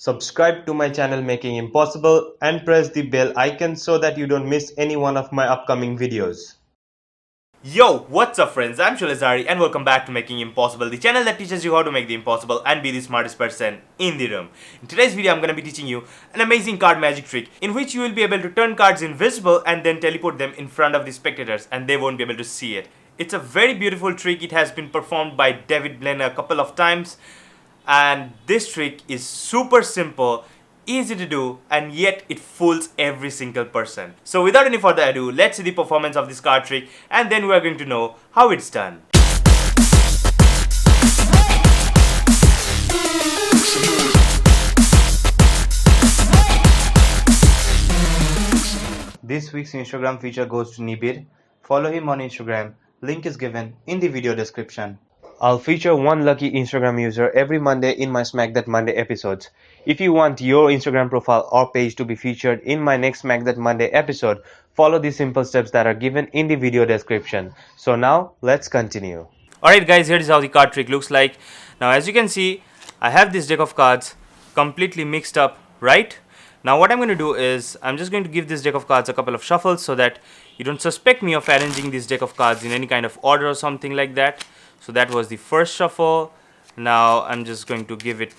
Subscribe to my channel Making Impossible and press the bell icon so that you don't miss any one of my upcoming videos. Yo, what's up friends, I'm Shulazari and welcome back to Making Impossible, the channel that teaches you how to make the impossible and be the smartest person in the room. In today's video, I'm going to be teaching you an amazing card magic trick in which you will be able to turn cards invisible and then teleport them in front of the spectators and they won't be able to see it. It's a very beautiful trick. It has been performed by David Blaine a couple of times and this trick is super simple, easy to do, and yet it fools every single person. So without any further ado, let's see the performance of this card trick and then we are going to know how it's done. This week's Instagram feature goes to Nibir. Follow him on Instagram. Link is given in the video description. I'll feature one lucky Instagram user every Monday in my Smack That Monday episodes. If you want your Instagram profile or page to be featured in my next Smack That Monday episode, follow the simple steps that are given in the video description. So now, let's continue. Alright guys, here is how the card trick looks like. Now as you can see, I have this deck of cards completely mixed up, right? Now what I'm going to do is, I'm just going to give this deck of cards a couple of shuffles so that you don't suspect me of arranging this deck of cards in any kind of order or something like that. So that was the first shuffle. Now I'm just going to give it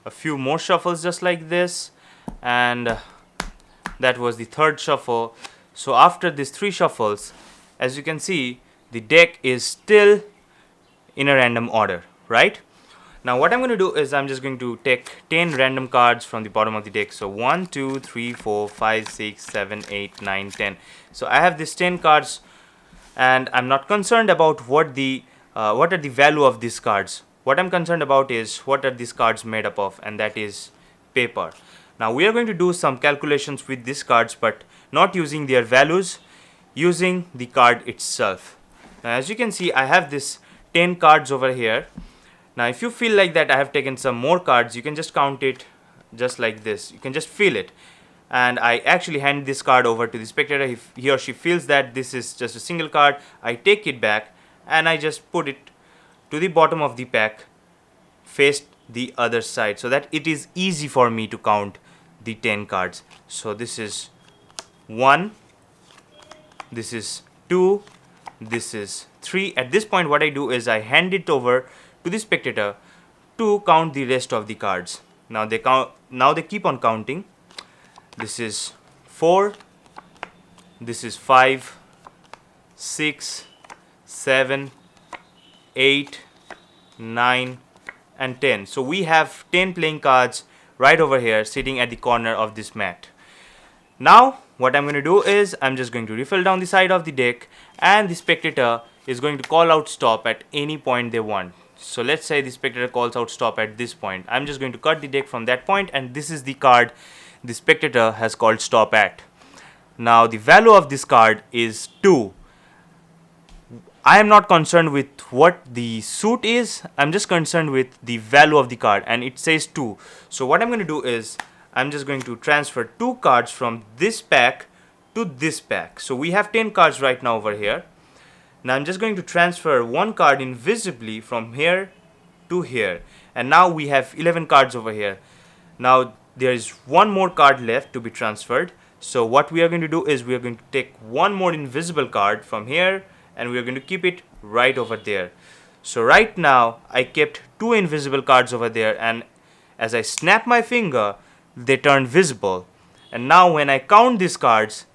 a few more shuffles just like this. And that was the third shuffle. So after these three shuffles, as you can see, the deck is still in a random order, right? Now what I'm going to do is I'm just going to take 10 random cards from the bottom of the deck. So 1, 2, 3, 4, 5, 6, 7, 8, 9, 10. So I have these 10 cards and I'm not concerned about what are the value of these cards. What I'm concerned about is what are these cards made up of, and that is paper. Now we are going to do some calculations with these cards, but not using their values, using the card itself. Now as you can see, I have this 10 cards over here. Now if you feel like that I have taken some more cards, you can just count it just like this. You can just feel it. And I actually hand this card over to the spectator. If he or she feels that this is just a single card, I take it back and I just put it to the bottom of the pack, face the other side, so that it is easy for me to count the 10 cards. So this is 1, this is 2, this is 3. At this point what I do is I hand it over to the spectator to count the rest of the cards. Now they keep on counting. This is 4, this is 5, 6, 7, 8, 9 and 10. So we have 10 playing cards right over here sitting at the corner of this mat. Now what I'm going to do is I'm just going to refill down the side of the deck and the spectator is going to call out stop at any point they want. So let's say the spectator calls out stop at this point. I'm just going to cut the deck from that point and this is the card the spectator has called stop at. Now the value of this card is 2. I am not concerned with what the suit is, I'm just concerned with the value of the card and it says 2. So what I'm going to do is I'm just going to transfer 2 cards from this pack to this pack. So we have 10 cards right now over here. Now I'm just going to transfer 1 card invisibly from here to here and now we have 11 cards over here. Now there is 1 more card left to be transferred. So what we are going to do is we are going to take 1 more invisible card from here and we are going to keep it right over there. So right now I kept 2 invisible cards over there and as I snap my finger they turn visible. And now when I count these cards,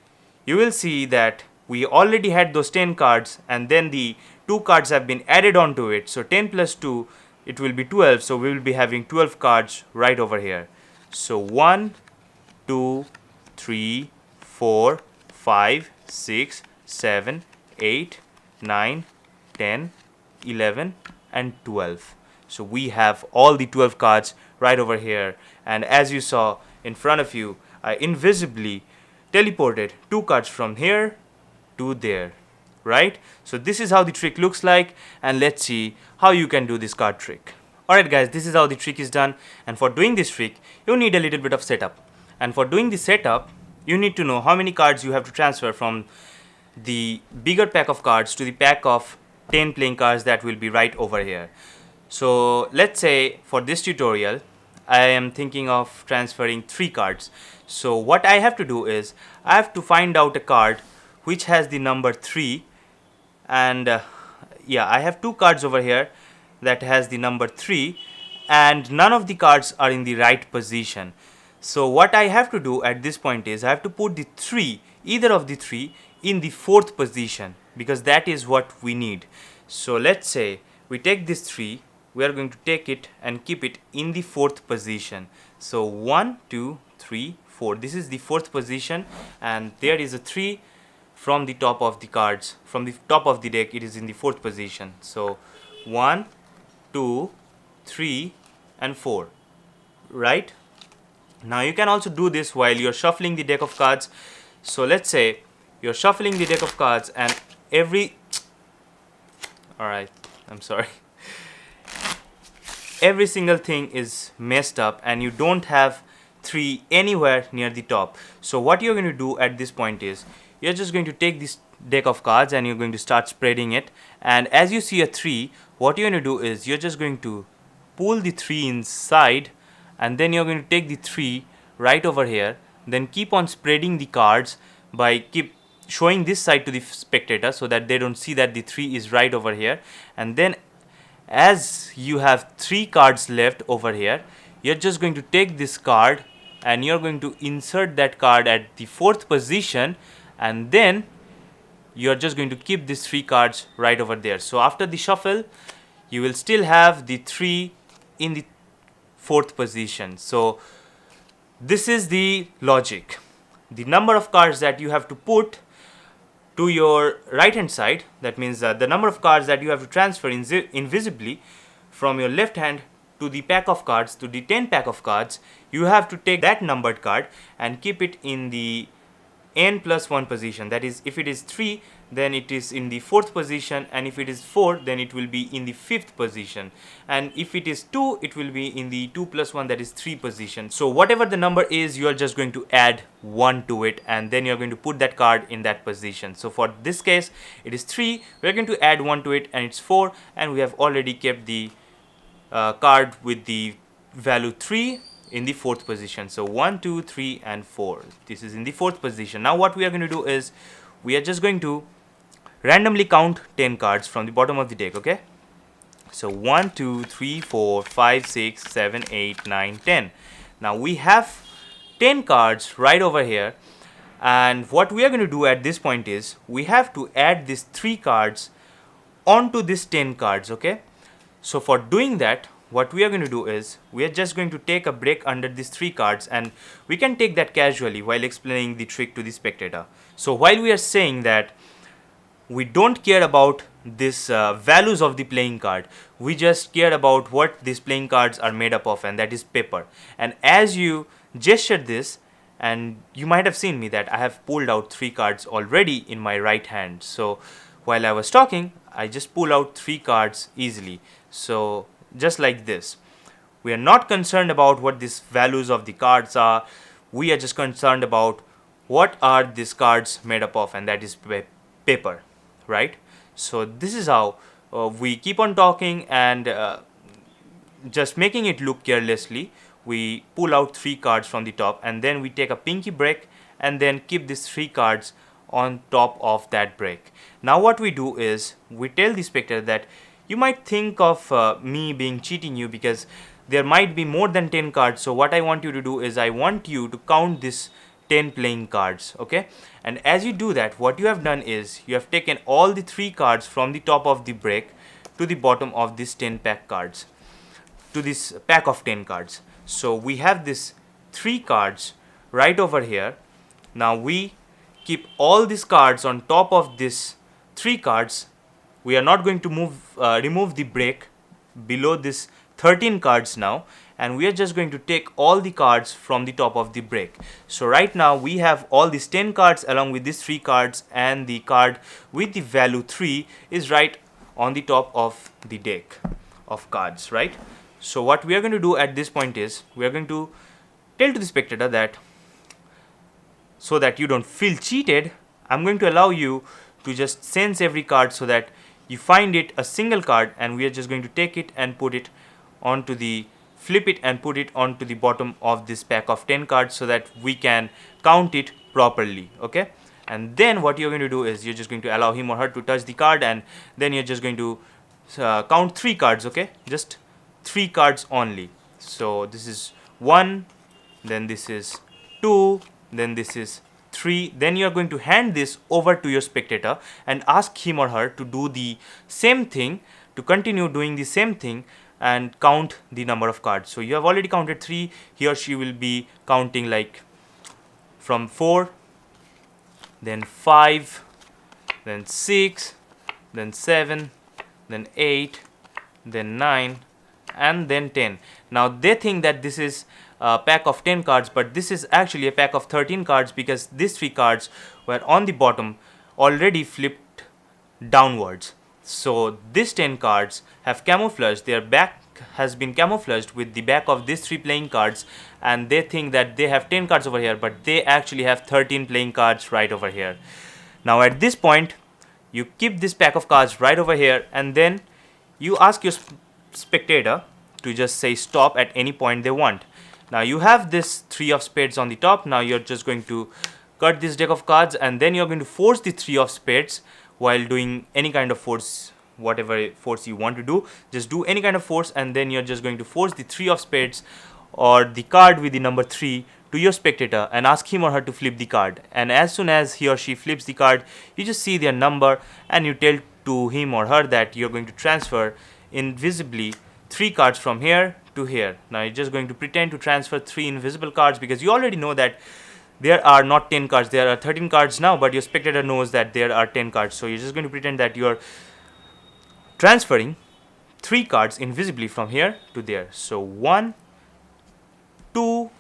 you will see that we already had those 10 cards and then the 2 cards have been added onto it. So 10 plus 2, it will be 12. So we will be having 12 cards right over here. So 1, 2, 3, 4, 5, 6, 7, 8, 9, 10, 11 and 12. So we have all the 12 cards right over here and as you saw in front of you, I invisibly teleported 2 cards from here to there, right? So this is how the trick looks like and let's see how you can do this card trick. Alright guys, this is how the trick is done and for doing this trick you need a little bit of setup. And for doing the setup you need to know how many cards you have to transfer from the bigger pack of cards to the pack of 10 playing cards that will be right over here. So let's say for this tutorial I am thinking of transferring 3 cards. So what I have to do is I have to find out a card which has the number 3, and yeah, I have 2 cards over here that has the number 3, and none of the cards are in the right position. So what I have to do at this point is I have to put the 3, either of the 3, in the 4th position, because that is what we need. So let's say we take this 3, we are going to take it and keep it in the 4th position. So 1, 2, 3, 4. This is the 4th position, and there is a 3 from the top of the cards. From the top of the deck, it is in the 4th position. So 1, 2, 3, and 4. Right? Now you can also do this while you're shuffling the deck of cards. So let's say you're shuffling the deck of cards and alright, I'm sorry. Every single thing is messed up and you don't have 3 anywhere near the top. So what you're going to do at this point is you're just going to take this deck of cards and you're going to start spreading it, and as you see a 3, what you're going to do is you're just going to pull the 3 inside, and then you're going to take the 3 right over here, then keep on spreading the cards by keep showing this side to the spectator so that they don't see that the 3 is right over here. And then as you have 3 cards left over here, you're just going to take this card and you're going to insert that card at the 4th position, and then you're just going to keep these 3 cards right over there. So after the shuffle, you will still have the 3 in the 4th position. So this is the logic. The number of cards that you have to put to your right hand side, that means the number of cards that you have to transfer invisibly from your left hand to the pack of cards, to the 10 pack of cards, you have to take that numbered card and keep it in the n plus 1 position. That is, if it is 3, then it is in the 4th position, and if it is 4, then it will be in the 5th position, and if it is 2, it will be in the 2 plus 1, that is 3 position. So whatever the number is, you are just going to add 1 to it, and then you're going to put that card in that position. So for this case, it is 3, we're going to add 1 to it, and it's 4, and we have already kept the card with the value 3 in the 4th position. So 1, 2, 3, and 4. This is in the 4th position. Now what we are going to do is we are just going to randomly count 10 cards from the bottom of the deck, okay? So 1, 2, 3, 4, 5, 6, 7, 8, 9, 10. Now we have 10 cards right over here, and what we are going to do at this point is we have to add these 3 cards onto these 10 cards, okay? So for doing that, what we are going to do is we are just going to take a break under these 3 cards, and we can take that casually while explaining the trick to the spectator. So while we are saying that we don't care about these values of the playing card, we just care about what these playing cards are made up of, and that is paper. And as you gesture this, and you might have seen me that I have pulled out 3 cards already in my right hand. So while I was talking, I just pull out 3 cards easily. So just like this. We are not concerned about what these values of the cards are. We are just concerned about what are these cards made up of, and that is paper, right? So this is how we keep on talking and just making it look carelessly. We pull out 3 cards from the top, and then we take a pinky break and then keep these 3 cards on top of that break. Now what we do is we tell the spectator that you might think of me being cheating you because there might be more than 10 cards. So what I want you to do is I want you to count this 10 playing cards, okay? And as you do that, what you have done is you have taken all the 3 cards from the top of the break to the bottom of this 10 pack cards, to this pack of 10 cards. So we have this 3 cards right over here. Now we keep all these cards on top of this 3 cards. We are not going to remove the break below this 13 cards now, and we are just going to take all the cards from the top of the break. So right now we have all these 10 cards along with these 3 cards, and the card with the value 3 is right on the top of the deck of cards, right? So what we are going to do at this point is we are going to tell to the spectator that so that you don't feel cheated, I'm going to allow you to just sense every card so that you find it a single card, and we are just going to take it and put it onto the flip it and put it onto the bottom of this pack of 10 cards so that we can count it properly. Okay, and then what you're going to do is you're just going to allow him or her to touch the card, and then you're just going to count 3 cards. Okay, just 3 cards only. So this is 1, then this is 2, then this is 3. Then you are going to hand this over to your spectator and ask him or her to do the same thing, to continue doing the same thing and count the number of cards. So you have already counted 3, he or she will be counting like from 4, then 5, then 6, then 7, then 8, then 9, and then 10. Now they think that this is a pack of 10 cards, but this is actually a pack of 13 cards because these 3 cards were on the bottom already flipped downwards. So these 10 cards have camouflaged, their back has been camouflaged with the back of these 3 playing cards, and they think that they have 10 cards over here, but they actually have 13 playing cards right over here. Now at this point you keep this pack of cards right over here, and then you ask your spectator to just say stop at any point they want. Now you have this 3 of spades on the top. Now you're just going to cut this deck of cards, and then you're going to force the 3 of spades while doing any kind of force, whatever force you want to do. Just do any kind of force, and then you're just going to force the 3 of spades or the card with the number 3 to your spectator and ask him or her to flip the card. And as soon as he or she flips the card, you just see their number and you tell to him or her that you're going to transfer invisibly 3 cards from here to here. Now you're just going to pretend to transfer 3 invisible cards because you already know that there are not 10 cards, there are 13 cards now, but your spectator knows that there are 10 cards. So you're just going to pretend that you're transferring 3 cards invisibly from here to there. So 1, 2,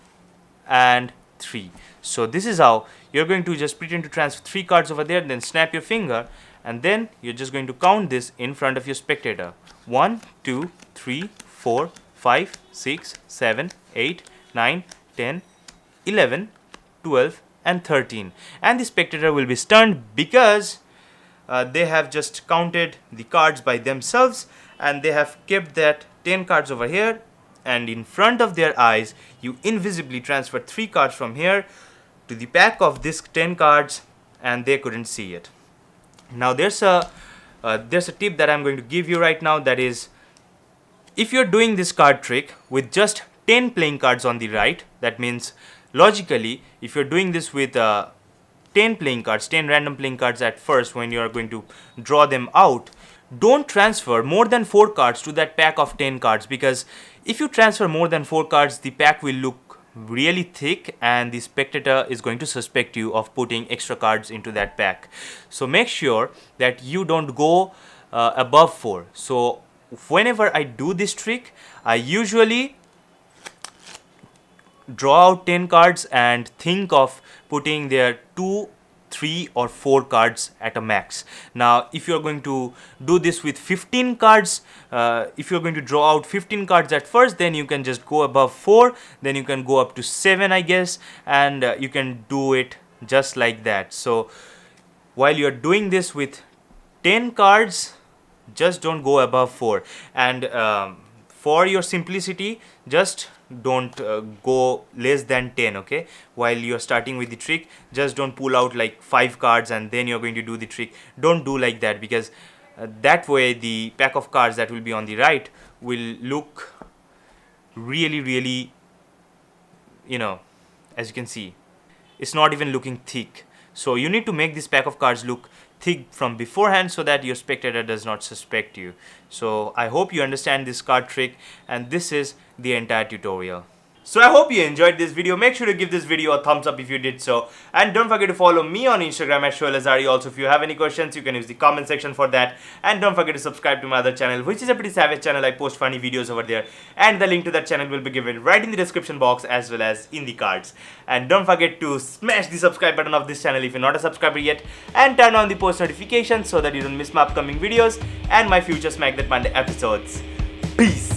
and 3. So this is how you're going to just pretend to transfer 3 cards over there, then snap your finger, and then you're just going to count this in front of your spectator. 1, 2, 3, 4, 5, 6, 7, 8, 9, 10, 11, 12, and 13. And the spectator will be stunned because they have just counted the cards by themselves, and they have kept that 10 cards over here, and in front of their eyes you invisibly transfer 3 cards from here to the pack of these 10 cards, and they couldn't see it. Now there's a tip that I'm going to give you right now, that is, if you're doing this card trick with just 10 playing cards on the right, that means logically if you're doing this with 10 playing cards, 10 random playing cards at first, when you are going to draw them out, don't transfer more than 4 cards to that pack of 10 cards, because if you transfer more than 4 cards, the pack will look really thick and the spectator is going to suspect you of putting extra cards into that pack. So make sure that you don't go above 4. So whenever I do this trick, I usually draw out 10 cards and think of putting there 2, 3 or 4 cards at a max. Now if you're going to do this with 15 cards, if you're going to draw out 15 cards at first, then you can just go above 4, then you can go up to 7, I guess, and you can do it just like that. So while you're doing this with 10 cards, just don't go above 4, and for your simplicity, just don't go less than 10. Okay, while you're starting with the trick, just don't pull out like 5 cards and then you're going to do the trick. Don't do like that, because that way the pack of cards that will be on the right will look really, you know, as you can see, it's not even looking thick. So you need to make this pack of cards look thick from beforehand so that your spectator does not suspect you. So I hope you understand this card trick, and this is the entire tutorial. So I hope you enjoyed this video. Make sure to give this video a thumbs up if you did so, and don't forget to follow me on Instagram at shoelazari. Also, if you have any questions, you can use the comment section for that, and don't forget to subscribe to my other channel, which is a pretty savage channel. I post funny videos over there, and the link to that channel will be given right in the description box as well as in the cards. And don't forget to smash the subscribe button of this channel if you're not a subscriber yet, and turn on the post notifications so that you don't miss my upcoming videos and my future Smack That Monday episodes. Peace!